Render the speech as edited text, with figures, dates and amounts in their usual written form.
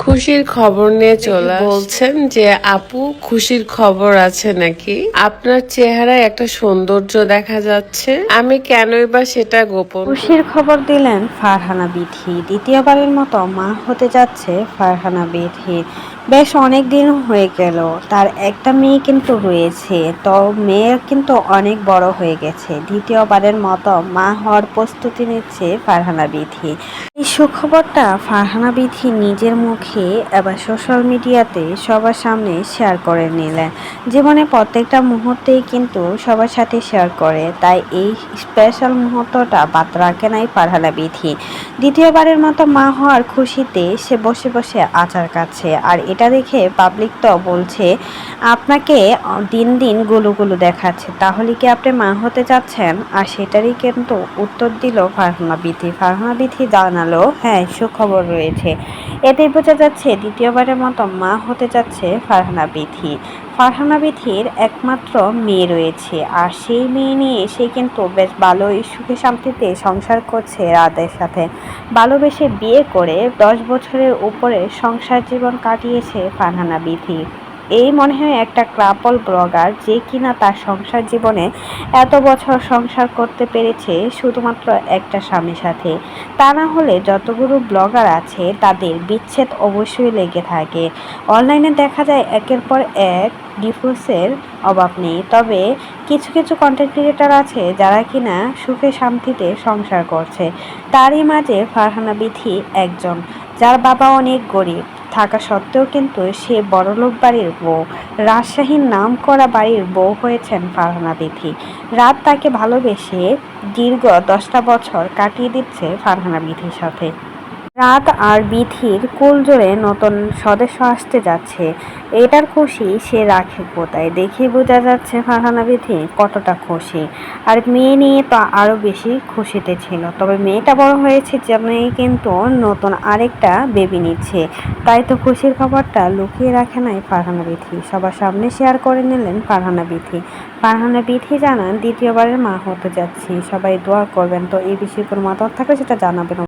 খুশির খবর নিয়ে চলে বলছেন যে আপু খুশির খবর আছে নাকি? আপনার চেহারায় একটা সৌন্দর্য দেখা যাচ্ছে, আমি কেনই বা সেটা গোপন। খুশির খবর দিলেন ফারহানা বিথি। দ্বিতীয়বারের মতো মা হতে যাচ্ছে ফারহানা বিথি। বেশ অনেক দিন হয়ে গেল, তার একটা মেয়ে কিন্তু রয়েছে, তো মেয়ে কিন্তু অনেক বড় হয়ে গেছে। দ্বিতীয়বারের মতো মা হওয়ার প্রস্তুতি নিচ্ছে ফারহানা বিথি। এই সুখবরটা ফারহানা বিথি নিজের মুখে এবার সোশ্যাল মিডিয়াতে সবার সামনে শেয়ার করে নিলেন। জীবনে প্রত্যেকটা মুহূর্তেই কিন্তু সবার সাথে শেয়ার করে, তাই এই স্পেশাল মুহূর্তটা বাদ রাখে নাই ফারহানা বিথি। দ্বিতীয়বারের মতো মা হওয়ার খুশিতে সে বসে বসে আচার কাটছে, আর এটা দেখে পাবলিক তো বলছে আপনাকে দিন দিন গুলুগুলু দেখাচ্ছে, তাহলে কি আপনি মা হতে যাচ্ছেন? আর সেটারই কিন্তু উত্তর দিল ফারহানা বিথি। ফারহানা বিথি জানালো, হ্যাঁ সুখবর রয়েছে। এতেই বোঝা যাচ্ছে দ্বিতীয়বারের মতো মা হতে যাচ্ছে ফারহানা বিথি। ফারহানা বিথির একমাত্র মেয়ে রয়েছে, আর সেই মেয়ে নিয়ে সে কিন্তু বেশ ভালোই সুখে শান্তিতে সংসার করছে রাদের সাথে। ভালোবেসে বিয়ে করে 10 বছরের উপরে সংসার জীবন কাটিয়েছে ফারহানা বিথি। এই মনে হয় একটা কাপল ব্লগার যে কিনা তার সংসার জীবনে এত বছর সংসার করতে পেরেছে শুধুমাত্র একটা স্বামীর সাথে। তা না হলে যতগুলো ব্লগার আছে তাদের বিচ্ছেদ অবশ্যই লেগে থাকে। অনলাইনে দেখা যায় একের পর এক ডিভোর্সের অভাব নেই, তবে কিছু কিছু কন্টেন্ট ক্রিয়েটার আছে যারা কিনা সুখে শান্তিতে সংসার করছে। তারই মাঝে ফারহানা বিথি একজন, যার বাবা অনেক গরিব থাকা সত্ত্বেও কিন্তু সে বড়লোক বাড়ির বউ। রাজশাহীর নামকরা বাড়ির বউ হয়েছেন ফারহানা বিথি। রাত তাকে ভালোবেসে দীর্ঘ 10টা বছর কাটিয়ে দিচ্ছে ফারহানা বিথির সাথে। রাত আর বিথির কুলজোড়ে নতুন সদস্য আসতে যাচ্ছে, এটার খুশি সে রাখে কোথায়? দেখে বোঝা যাচ্ছে ফারহানা বিথি কতটা খুশি। আর মেয়ে নিয়ে তো আরো বেশি খুশিতে ছিল, তবে মেয়েটা বড় হয়েছে জন্যই কিন্তু নতুন আরেকটা বেবি নিচ্ছে। তাই তো খুশির খবরটা লুকিয়ে রাখে নাই ফারহানা বিথি, সবার সামনে শেয়ার করে নিলেন ফারহানা বিথি। ফারহানা বিথি জানান দ্বিতীয়বারের মা হতে যাচ্ছি, সবাই দোয়া করবেন। তো এই বিষয়ে কোনো মতামত থাকলে সেটা জানাবেন।